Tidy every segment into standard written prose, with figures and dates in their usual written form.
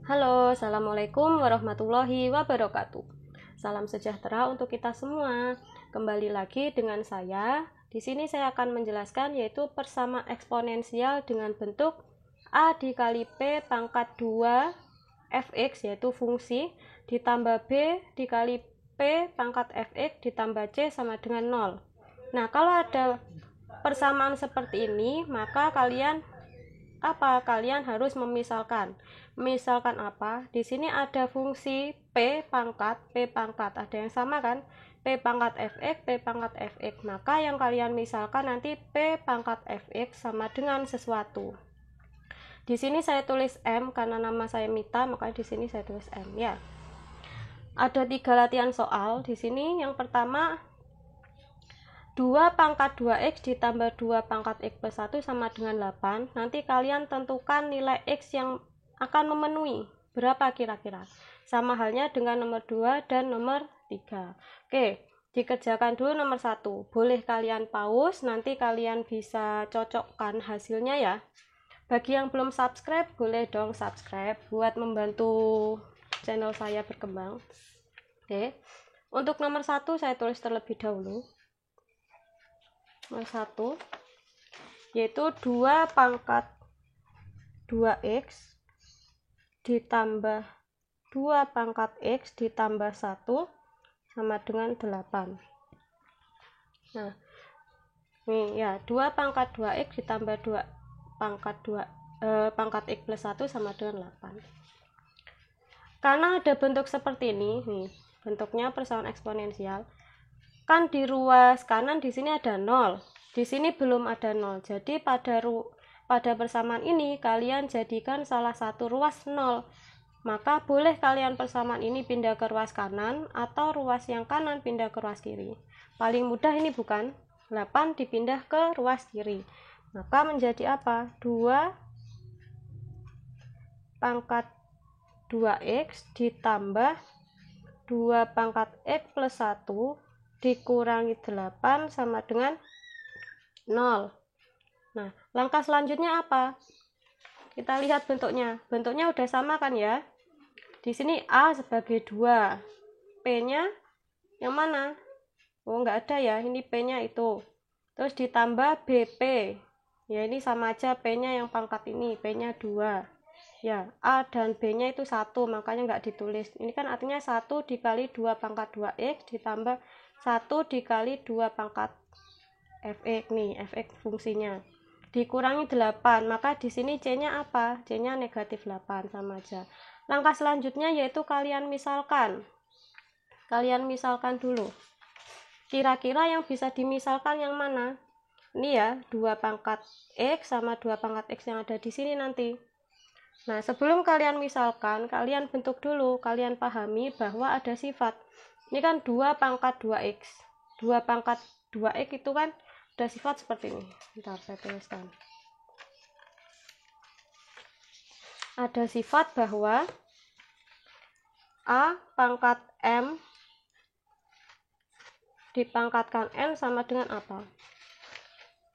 Halo, Assalamualaikum warahmatullahi wabarakatuh. Salam sejahtera untuk kita semua. Kembali lagi dengan saya. Di sini saya akan menjelaskan yaitu persamaan eksponensial dengan bentuk A dikali P pangkat 2 fx yaitu fungsi ditambah B dikali P pangkat fx ditambah C sama dengan 0. Nah, kalau ada persamaan seperti ini, maka kalian harus memisalkan. Misalkan apa? Di sini ada fungsi P pangkat, ada yang sama kan? P pangkat fx, P pangkat fx. Maka yang kalian misalkan nanti P pangkat fx sama dengan sesuatu. Di sini saya tulis M karena nama saya Mita, makanya di sini saya tulis M ya. Ada 3 latihan soal di sini. Yang pertama 2 pangkat 2x ditambah 2 pangkat x plus 1 sama dengan 8. Nanti kalian tentukan nilai x yang akan memenuhi. Berapa kira-kira? Sama halnya dengan nomor 2 dan nomor 3. Oke, dikerjakan dulu nomor 1. Boleh kalian pause, nanti kalian bisa cocokkan hasilnya ya. Bagi yang belum subscribe, boleh dong subscribe buat membantu channel saya berkembang. Oke, untuk nomor 1 saya tulis terlebih dahulu. Nomor 1 yaitu 2 pangkat 2x ditambah 2 pangkat x ditambah 1 sama dengan 8. Nah, ini ya, 2 pangkat 2x ditambah 2 pangkat pangkat x plus 1 sama dengan 8. Karena ada bentuk seperti ini, nih, bentuknya persamaan eksponensial. Kan di ruas kanan di sini ada 0, di sini belum ada 0. Jadi pada persamaan ini kalian jadikan salah satu ruas 0. Maka boleh kalian persamaan ini pindah ke ruas kanan atau ruas yang kanan pindah ke ruas kiri. Paling mudah ini bukan? 8 dipindah ke ruas kiri. Maka menjadi apa? 2 pangkat 2x ditambah 2 pangkat x plus 1 dikurangi 8 sama dengan 0. Nah, langkah selanjutnya apa? Kita lihat bentuknya. Bentuknya udah sama kan ya? Di sini A sebagai 2. P-nya yang mana? Oh, enggak ada ya. Ini P-nya itu. Terus ditambah BP. Ya, ini sama aja P-nya yang pangkat ini. P-nya 2. Ya, A dan B-nya itu 1, makanya enggak ditulis. Ini kan artinya 1 dikali 2 pangkat 2x ditambah 1 dikali 2 pangkat fx nih, fx fungsinya. Dikurangi 8, maka di sini C-nya apa? C-nya negatif 8, sama aja. Langkah selanjutnya yaitu kalian misalkan. Kalian misalkan dulu. Kira-kira yang bisa dimisalkan yang mana? Ini ya, 2 pangkat x sama 2 pangkat x yang ada di sini nanti. Nah, sebelum kalian misalkan, kalian bentuk dulu, kalian pahami bahwa ada sifat. Ini kan 2 pangkat 2x. 2 pangkat 2x itu kan ada sifat seperti ini. Bentar, saya tuliskan. Ada sifat bahwa A pangkat M dipangkatkan N sama dengan apa?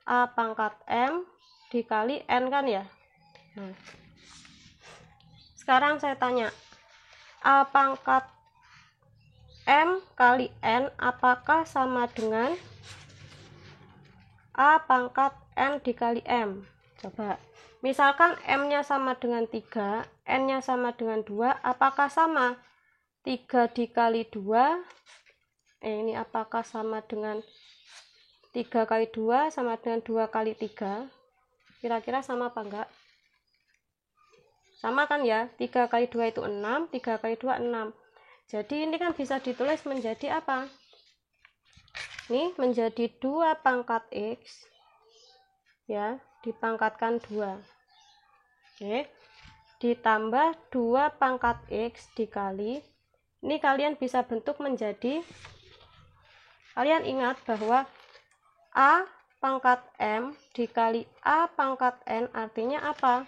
A pangkat M dikali N kan ya? Nah, sekarang saya tanya, A pangkat M kali N apakah sama dengan A pangkat N dikali M? Coba, misalkan M-nya sama dengan 3, N-nya sama dengan 2, apakah sama? 3 dikali 2, ini apakah sama dengan 3 kali 2 sama dengan 2 kali 3? Kira-kira sama apa enggak? Sama kan ya? 3 kali 2 itu 6, 3 kali 2 6. Jadi ini kan bisa ditulis menjadi apa? Ini menjadi 2 pangkat x ya, dipangkatkan 2. Oke. Ditambah 2 pangkat x dikali, ini kalian bisa bentuk menjadi, kalian ingat bahwa A pangkat M dikali A pangkat N artinya apa?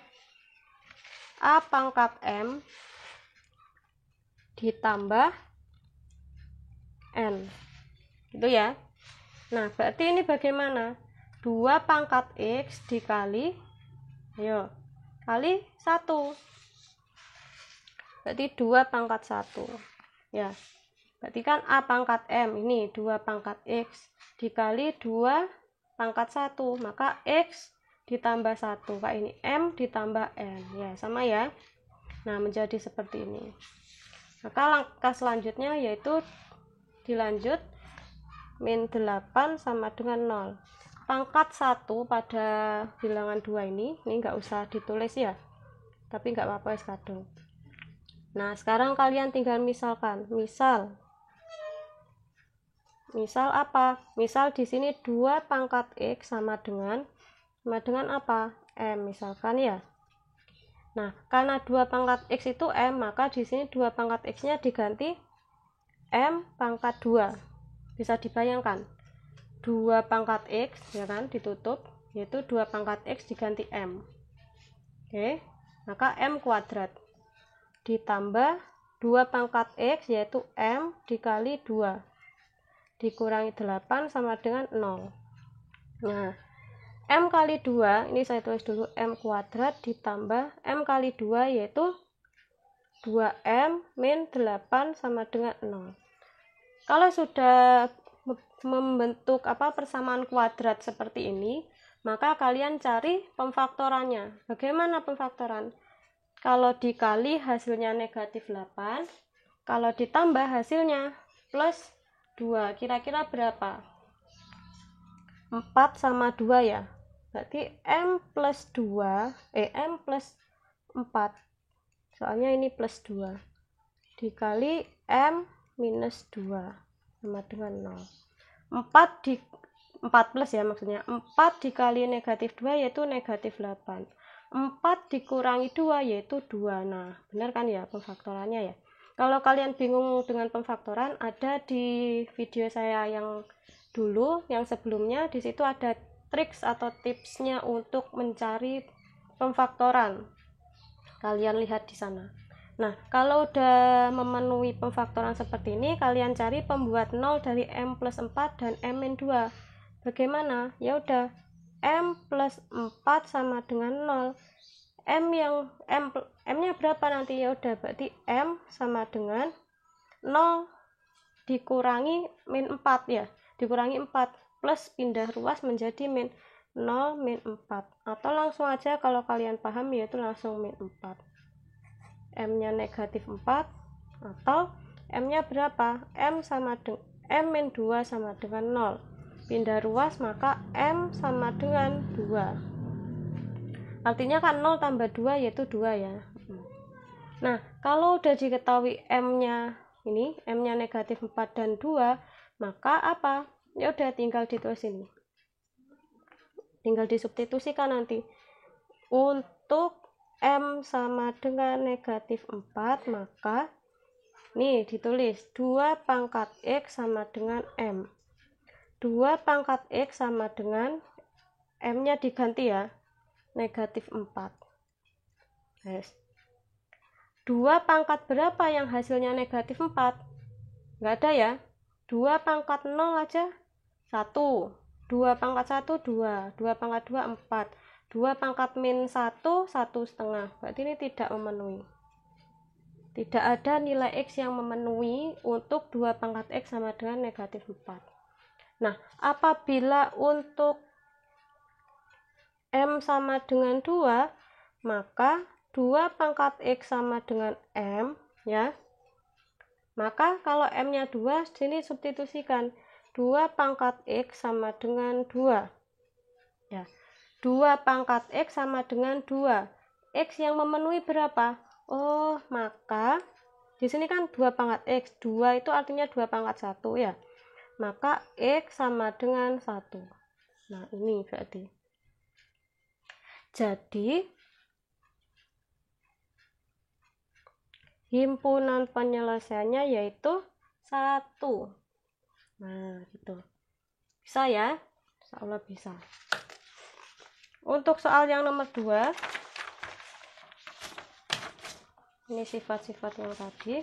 A pangkat M ditambah N, gitu ya. Nah, berarti ini bagaimana? 2 pangkat X dikali, ayo, kali 1. berarti 2 pangkat 1 ya. Berarti kan A pangkat M ini 2 pangkat X dikali 2 pangkat 1, maka X ditambah 1, kayak ini M ditambah N ya, sama ya. Nah, menjadi seperti ini. Maka langkah selanjutnya yaitu dilanjut min 8 sama dengan 0. Pangkat 1 pada bilangan 2 ini nggak usah ditulis ya, tapi nggak apa-apa kadang. Nah, sekarang kalian tinggal misalkan. Misal apa? Misal di sini 2 pangkat X sama dengan apa? M misalkan ya. Nah, karena 2 pangkat X itu M, maka di sini 2 pangkat X-nya diganti M pangkat 2. Bisa dibayangkan. 2 pangkat X ya kan ditutup, yaitu 2 pangkat X diganti M. Oke. Maka M kuadrat ditambah 2 pangkat X yaitu M dikali 2 dikurangi 8 sama dengan 0. Nah, M kali 2 ini saya tulis dulu, M kuadrat ditambah M kali 2 yaitu 2M min 8 sama dengan 0. Kalau sudah membentuk persamaan kuadrat seperti ini, maka kalian cari pemfaktorannya. Bagaimana pemfaktoran? Kalau dikali hasilnya negatif 8, kalau ditambah hasilnya plus 2, kira-kira berapa? 4 sama 2 ya. Berarti M plus 2, M plus 4. Soalnya ini plus 2. Dikali M minus 2 sama dengan 0. 4 plus ya maksudnya. 4 dikali negatif 2 yaitu negatif 8. 4 dikurangi 2 yaitu 2. Nah, benar kan ya pemfaktorannya ya. Kalau kalian bingung dengan pemfaktoran, ada di video saya yang dulu, yang sebelumnya, di situ ada triks atau tipsnya untuk mencari pemfaktoran. Kalian lihat di sana. Nah, kalau udah memenuhi pemfaktoran seperti ini, kalian cari pembuat 0 dari M plus 4 dan M min 2. Bagaimana? Ya udah, M plus 4 sama dengan 0. M-nya berapa nanti? Ya udah, berarti M sama dengan 0 dikurangi min 4 ya. Dikurangi 4 plus pindah ruas menjadi min 0 min 4. Atau langsung aja kalau kalian paham yaitu langsung min 4. M-nya negatif 4 atau M-nya berapa? M min 2 sama dengan 0. Pindah ruas maka M sama dengan 2. Artinya kan 0 tambah 2 yaitu 2 ya. Nah, kalau udah diketahui M-nya ini, M-nya negatif 4 dan 2, maka apa? Ya udah tinggal ditulis ini. Tinggal disubstitusikan nanti. Untuk M sama dengan negatif 4, maka nih ditulis 2 pangkat X sama dengan M. 2 pangkat X sama dengan M-nya diganti ya. Negatif 4. Yes. 2 pangkat berapa yang hasilnya negatif 4? Nggak ada ya. 2 pangkat 0 aja 1. 2 pangkat 1 2. 2 pangkat 2 4. 2 pangkat min 1 1,5. Berarti ini tidak memenuhi. Tidak ada nilai X yang memenuhi untuk 2 pangkat X sama dengan negatif 4. Nah, apabila untuk M sama dengan 2, maka 2 pangkat X sama dengan M ya. Maka kalau M-nya 2, sini substitusikan 2 pangkat X sama dengan 2 ya. 2 pangkat X sama dengan 2. X yang memenuhi berapa? Oh, maka di sini kan 2 pangkat X. 2 itu artinya 2 pangkat 1 ya. Maka X sama dengan 1. Nah, ini berarti. Jadi himpunan penyelesaiannya yaitu 1. Nah, gitu. Bisa ya? Insya Allah bisa. Untuk soal yang nomor 2, ini sifat-sifat yang tadi.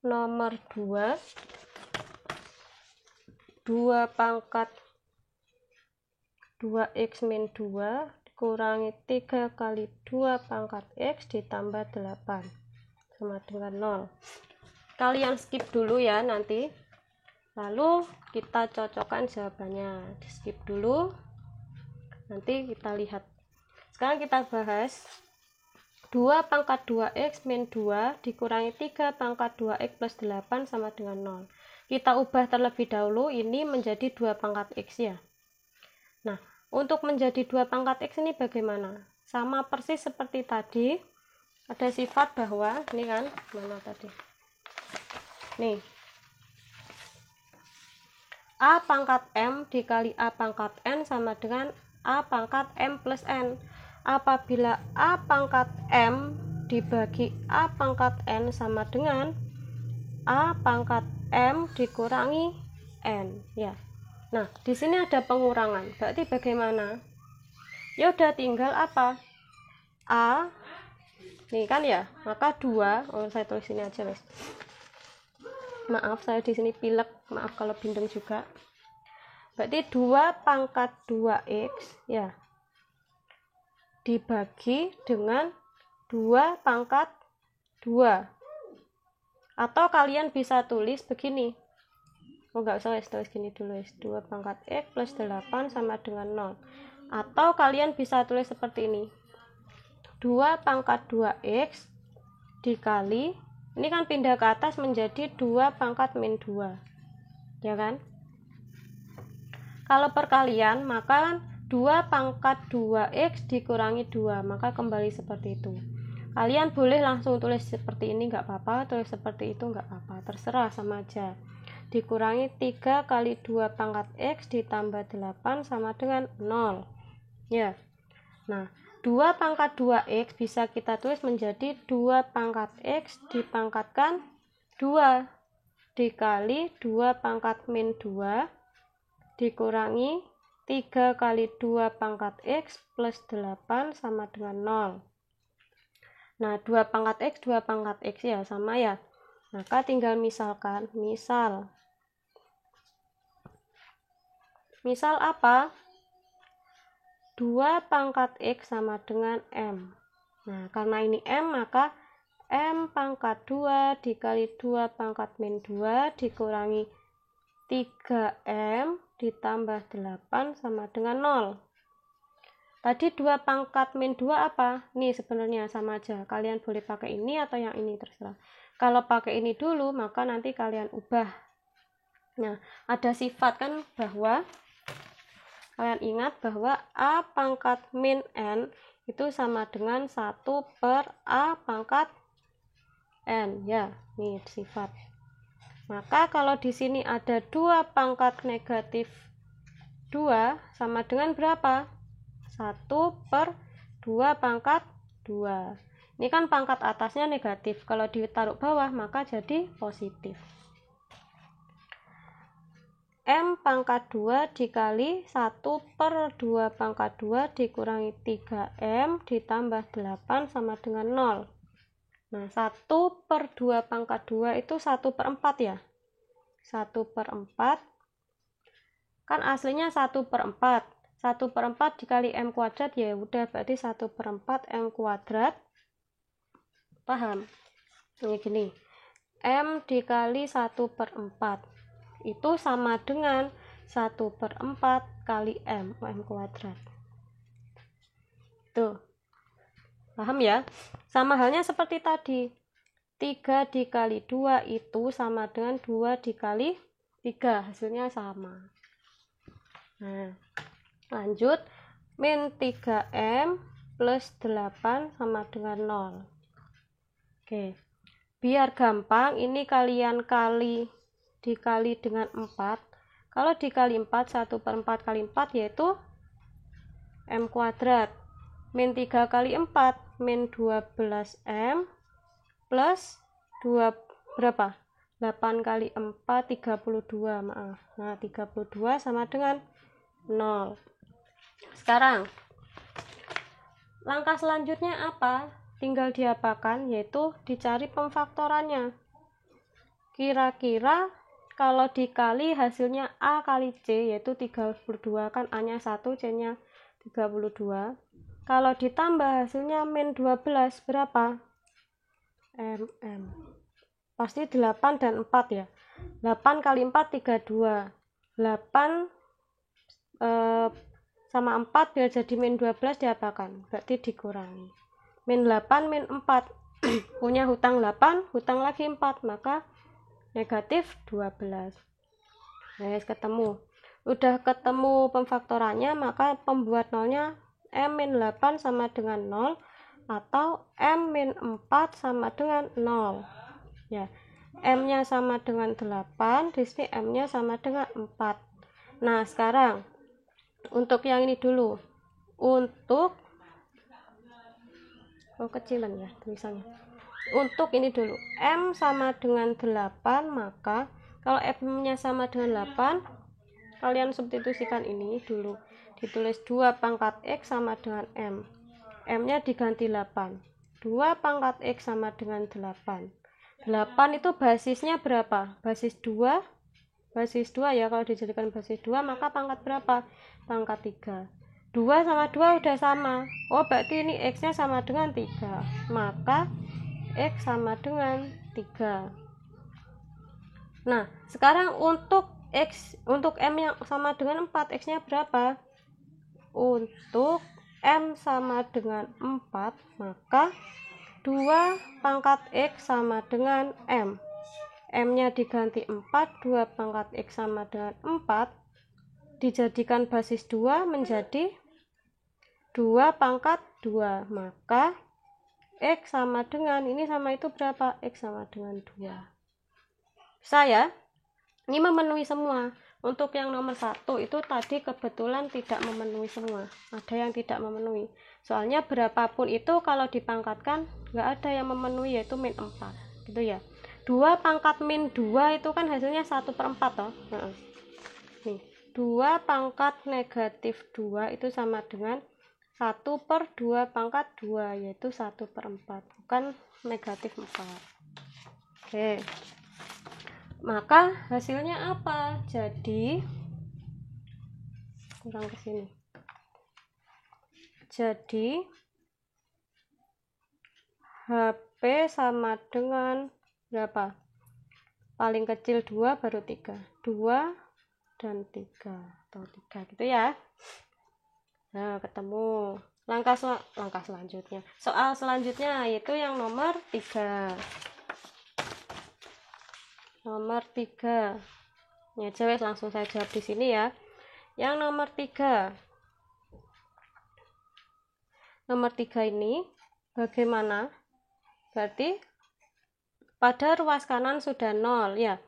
Nomor 2, 2 pangkat 2x min 2 dikurangi 3 kali 2 pangkat x ditambah 8 sama dengan 0. Kalian skip dulu ya nanti, lalu kita cocokkan jawabannya. Di skip dulu, nanti kita lihat. Sekarang kita bahas 2 pangkat 2x min 2 dikurangi 3 pangkat 2x plus 8 sama dengan 0. Kita ubah terlebih dahulu ini menjadi 2 pangkat x ya. Nah, untuk menjadi 2 pangkat x ini bagaimana? Sama persis seperti tadi, ada sifat bahwa, ini kan, mana tadi? Nih, A pangkat M dikali A pangkat N sama dengan A pangkat M plus N. Apabila A pangkat M dibagi A pangkat N sama dengan A pangkat M dikurangi N ya. Nah, di sini ada pengurangan. Berarti bagaimana? Ya udah tinggal apa? A nih kan ya, maka 2, saya tulis sini aja guys. Maaf saya di sini pilek, maaf kalau bindeng juga. Berarti 2 pangkat 2x ya dibagi dengan 2 pangkat 2. Atau kalian bisa tulis begini. Oh enggak usah tulis gini dulu guys. 2 pangkat x plus 8 sama dengan 0. Atau kalian bisa tulis seperti ini. 2 pangkat 2x dikali, ini kan pindah ke atas menjadi 2 pangkat min 2 ya kan. Kalau perkalian maka 2 pangkat 2x dikurangi 2, maka kembali seperti itu. Kalian boleh langsung tulis seperti ini nggak apa-apa, tulis seperti itu nggak apa-apa, terserah, sama aja. Dikurangi 3 kali 2 pangkat x ditambah 8 sama dengan 0 ya. Nah, 2 pangkat 2x bisa kita tulis menjadi 2 pangkat x dipangkatkan 2 dikali 2 pangkat min 2 dikurangi 3 kali 2 pangkat x plus 8 sama dengan 0. Nah, 2 pangkat x, 2 pangkat x ya, sama ya. Maka tinggal misalkan, misal apa? 2 pangkat x sama dengan m. Nah, karena ini m, maka m pangkat 2 dikali 2 pangkat min 2 dikurangi 3m ditambah 8 sama dengan 0. Tadi 2 pangkat min 2 apa? Nih sebenarnya sama aja. Kalian boleh pakai ini atau yang ini, terserah. Kalau pakai ini dulu, maka nanti kalian ubah. Nah, ada sifat kan bahwa kalian ingat bahwa A pangkat min N itu sama dengan 1 per A pangkat N ya, nih sifat. Maka kalau di sini ada 2 pangkat negatif 2 sama dengan berapa? 1 per 2 pangkat 2. Ini kan pangkat atasnya negatif, kalau ditaruh bawah maka jadi positif. M pangkat 2 dikali 1 per 2 pangkat 2 dikurangi 3M ditambah 8 sama dengan 0. Nah, 1 per 2 pangkat 2 itu 1 per 4 ya. 1 per 4 kan aslinya 1 per 4. 1 per 4 dikali M kuadrat ya udah, berarti 1 per 4 M kuadrat. Paham? Ini gini. M dikali 1 per 4 itu sama dengan 1 per 4 kali M kuadrat. Tuh. Paham ya? Sama halnya seperti tadi. 3 dikali 2 itu sama dengan 2 dikali 3. Hasilnya sama. Nah, lanjut. Min 3M plus 8 sama dengan 0. Oke. Biar gampang, ini kalian dikali dengan 4. Kalau dikali 4, 1 per 4 kali 4 yaitu M kuadrat. Min 3 kali 4, min 12M plus 2 berapa? 8 kali 4, 32, maaf. Nah, 32 sama dengan 0. Sekarang, langkah selanjutnya apa? Tinggal diapakan, yaitu dicari pemfaktorannya. Kira-kira kalau dikali hasilnya A kali C, yaitu 32, kan A nya 1, C nya 32. Kalau ditambah hasilnya min 12, berapa? Pasti 8 dan 4 ya. 8 kali 4 32. 8 sama 4 biar jadi min 12 diapakan? Berarti dikurangi. Min 8 min 4. Punya hutang 8, hutang lagi 4, maka negatif 12. Nah, ketemu. Udah ketemu pemfaktorannya, maka pembuat nolnya M-8 sama dengan 0 atau M-4 sama dengan 0. Ya, M-nya sama dengan 8, di sini M-nya sama dengan 4. Nah, sekarang untuk yang ini dulu. Untuk kecilan ya tulisannya. Untuk ini dulu, M sama dengan 8, maka kalau M-nya sama dengan 8, kalian substitusikan ini dulu. Ditulis 2 pangkat X sama dengan M. M-nya diganti 8. 2 pangkat X sama dengan 8. 8 itu basisnya berapa? Basis 2. Basis 2 ya, kalau dijadikan basis 2, maka pangkat berapa? Pangkat 3. 2 sama 2 udah sama. Oh, berarti ini X-nya sama dengan 3. Maka X sama dengan 3. Nah, sekarang untuk M yang sama dengan 4, X-nya berapa? Untuk M sama dengan 4, maka 2 pangkat X sama dengan M. M-nya diganti 4, 2 pangkat X sama dengan 4, dijadikan basis 2 menjadi 2 pangkat 2, maka X sama dengan, ini sama itu berapa? X sama dengan 2. Bisa ya? Ini memenuhi semua. Untuk yang nomor 1 itu tadi kebetulan tidak memenuhi semua. Ada yang tidak memenuhi. Soalnya berapapun itu kalau dipangkatkan nggak ada yang memenuhi, yaitu min 4. Gitu ya. 2 pangkat min 2 itu kan hasilnya 1/4 toh. Nah, nih, 2 pangkat negatif 2 itu sama dengan 1/2 pangkat 2, yaitu 1/4, bukan negatif 4. Oke. Maka hasilnya apa? Jadi kurang ke sini. Jadi HP sama dengan berapa? Paling kecil 2 baru 3. 2 dan 3 atau 3 gitu ya. Nah, ketemu. Langkah selanjutnya. Soal selanjutnya yaitu yang nomor 3. Nomor 3. Ya, jawab langsung saya jawab di sini ya. Yang nomor 3. Nomor 3 ini bagaimana? Berarti pada ruas kanan sudah 0 ya.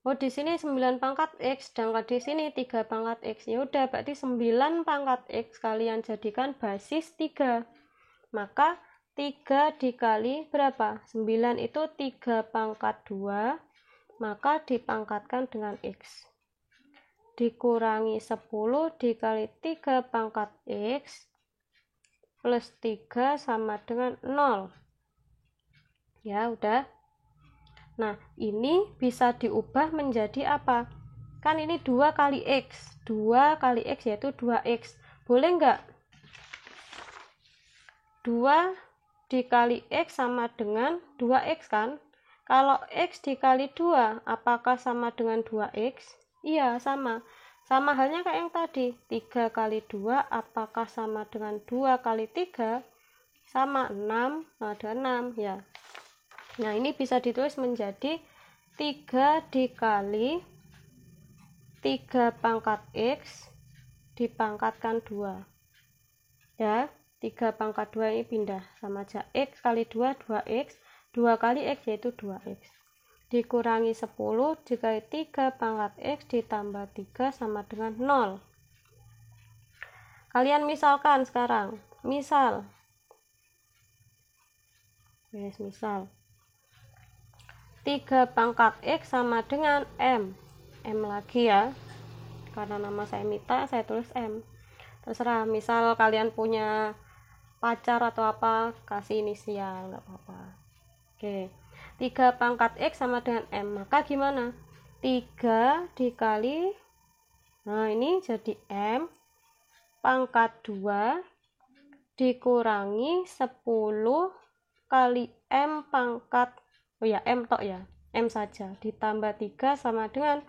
Oh, di sini 9 pangkat X, sedangkan di sini 3 pangkat X. Ya udah, berarti 9 pangkat X kalian jadikan basis 3. Maka 3 dikali berapa? 9 itu 3 pangkat 2, maka dipangkatkan dengan X. Dikurangi 10 dikali 3 pangkat X plus 3 sama dengan 0. Ya, udah. Nah, ini bisa diubah menjadi apa? Kan ini 2 kali X. 2 kali X yaitu 2X. Boleh nggak? 2 dikali X sama dengan 2X kan? Kalau X dikali 2, apakah sama dengan 2X? Iya, sama. Sama halnya kayak yang tadi. 3 kali 2, apakah sama dengan 2 kali 3? Sama, 6, ada 6 ya. Nah, ini bisa ditulis menjadi 3 dikali 3 pangkat X dipangkatkan 2. Ya, 3 pangkat 2 ini pindah. Sama aja. X kali 2, 2X. 2 kali X yaitu 2X. Dikurangi 10 dikali 3 pangkat X ditambah 3 sama dengan 0. Kalian misalkan sekarang. Misal 3 pangkat X sama dengan M. M lagi ya. Karena nama saya Mita, saya tulis M. Terserah, misal kalian punya pacar atau apa, kasih inisial, nggak apa-apa. Oke, 3 pangkat X sama dengan M. Maka gimana? 3 dikali, nah ini jadi M pangkat 2 dikurangi 10 kali M pangkat, oh ya M tok ya, M saja, ditambah 3 sama dengan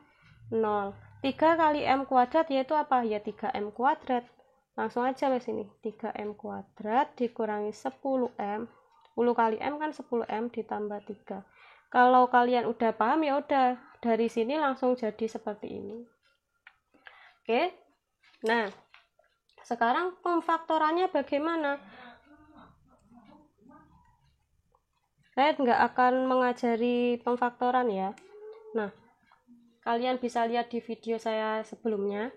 0. 3 kali M kuadrat yaitu apa? Ya 3M kuadrat. Langsung aja wes ini, 3M kuadrat dikurangi 10M. 10 kali M kan 10M ditambah 3. Kalau kalian udah paham ya udah, dari sini langsung jadi seperti ini. Oke. Nah, sekarang pemfaktorannya bagaimana? Saya nggak akan mengajari pemfaktoran ya. Nah, kalian bisa lihat di video saya sebelumnya.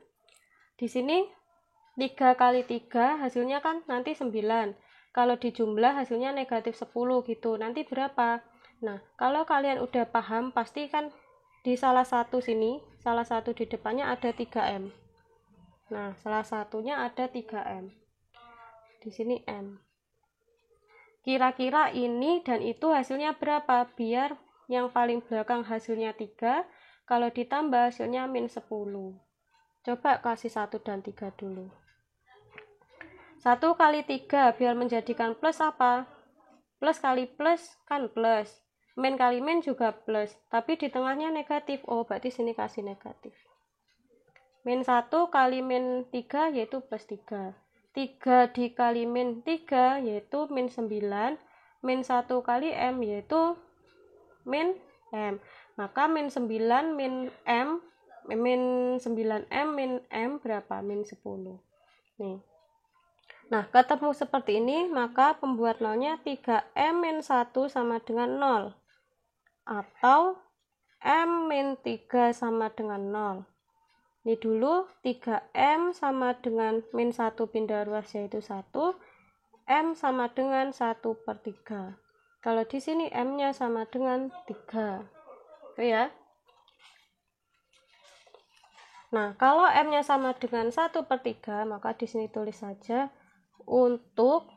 Di sini 3 kali 3 hasilnya kan nanti 9. Kalau dijumlah hasilnya negatif 10 gitu. Nanti berapa? Nah, kalau kalian udah paham, pasti kan di salah satu sini, salah satu di depannya ada 3M. Nah, salah satunya ada 3M. Di sini M. Kira-kira ini dan itu hasilnya berapa? Biar yang paling belakang hasilnya 3, kalau ditambah hasilnya min 10. Coba kasih 1 dan 3 dulu. 1 kali 3 biar menjadikan plus apa? Plus kali plus kan plus. Min kali min juga plus. Tapi di tengahnya negatif. Oh, berarti sini kasih negatif. Min 1 kali min 3 yaitu plus 3. 3 dikali min 3 yaitu min 9. Min 1 kali M yaitu min M. Maka min 9 min M, min 9M min M berapa? Min 10. Nih. Nah, ketemu seperti ini, maka pembuat nolnya 3M min 1 sama dengan 0. Atau M min 3 sama dengan 0. Ini dulu 3M sama dengan min 1 pindah ruas yaitu 1. M sama dengan 1/3. Kalau di sini M-nya sama dengan 3. Oke ya. Nah, kalau M-nya sama dengan 1/3, maka di sini tulis saja untuk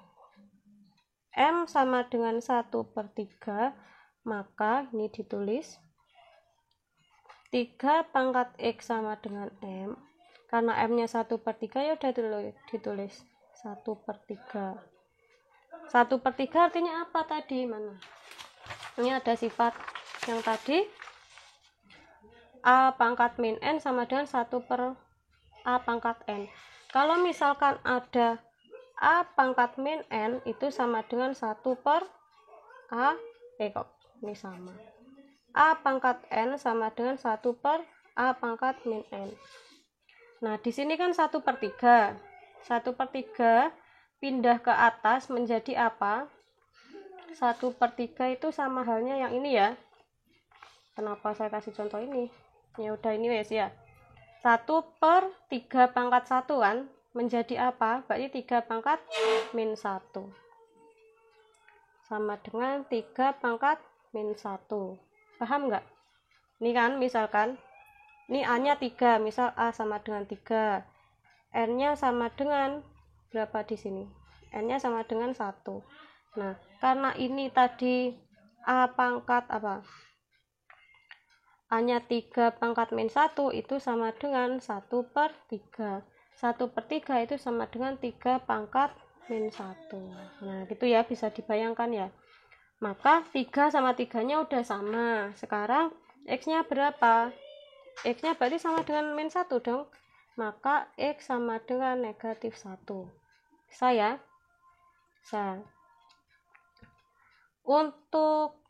M sama dengan 1/3, maka ini ditulis 3 pangkat X sama dengan M. Karena M-nya 1/3 ya udah ditulis 1/3. 1/3 artinya apa tadi? Mana? Ini ada sifat yang tadi. A pangkat min N sama dengan 1/A pangkat N. Kalau misalkan ada A pangkat min N itu sama dengan 1/A. Ini sama. A pangkat N sama dengan 1/A pangkat min N. Nah, di sini kan 1/3. 1/3 pindah ke atas menjadi apa? 1/3 itu sama halnya yang ini ya. Kenapa saya kasih contoh ini? Ya udah ini wes ya. 1/3 pangkat 1 kan menjadi apa? Berarti 3 pangkat min 1. Sama dengan 3 pangkat min 1. Paham nggak? Ini kan misalkan ini A-nya 3, misal A sama dengan 3. N-nya sama dengan berapa di sini? N-nya sama dengan 1. Nah, karena ini tadi A pangkat apa? A-nya 3 pangkat min 1 itu sama dengan 1/3. 1/3 itu sama dengan 3 pangkat min 1. Nah, gitu ya, bisa dibayangkan ya. Maka 3 sama 3-nya udah sama. Sekarang X-nya berapa? X-nya berarti sama dengan min 1 dong. Maka X sama dengan negatif 1. Bisa ya? Bisa. Untuk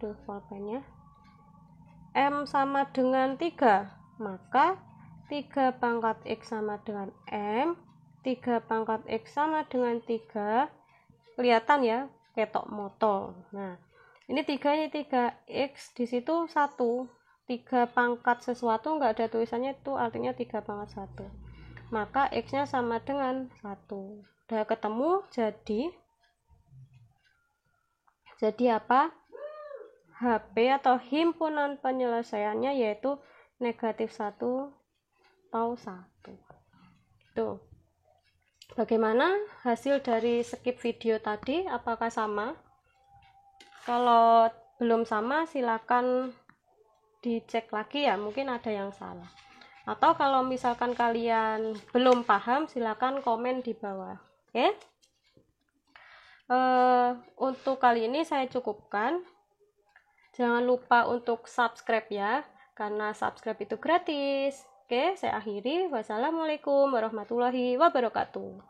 pulpennya M sama dengan 3, maka 3 pangkat X sama dengan M. 3 pangkat X sama dengan 3. Kelihatan ya, ketok moto. Nah, ini 3, ini 3. X di situ 1. 3 pangkat sesuatu nggak ada tulisannya, itu artinya 3 pangkat 1. Maka X-nya sama dengan 1. Udah ketemu, jadi apa? HP atau himpunan penyelesaiannya yaitu negatif 1 atau 1. Tuh. Bagaimana hasil dari skip video tadi? Apakah sama? Kalau belum sama, silakan dicek lagi ya, mungkin ada yang salah. Atau kalau misalkan kalian belum paham, silakan komen di bawah. Oke? Untuk kali ini saya cukupkan. Jangan lupa untuk subscribe ya, karena subscribe itu gratis. Oke, saya akhiri. Wassalamualaikum warahmatullahi wabarakatuh.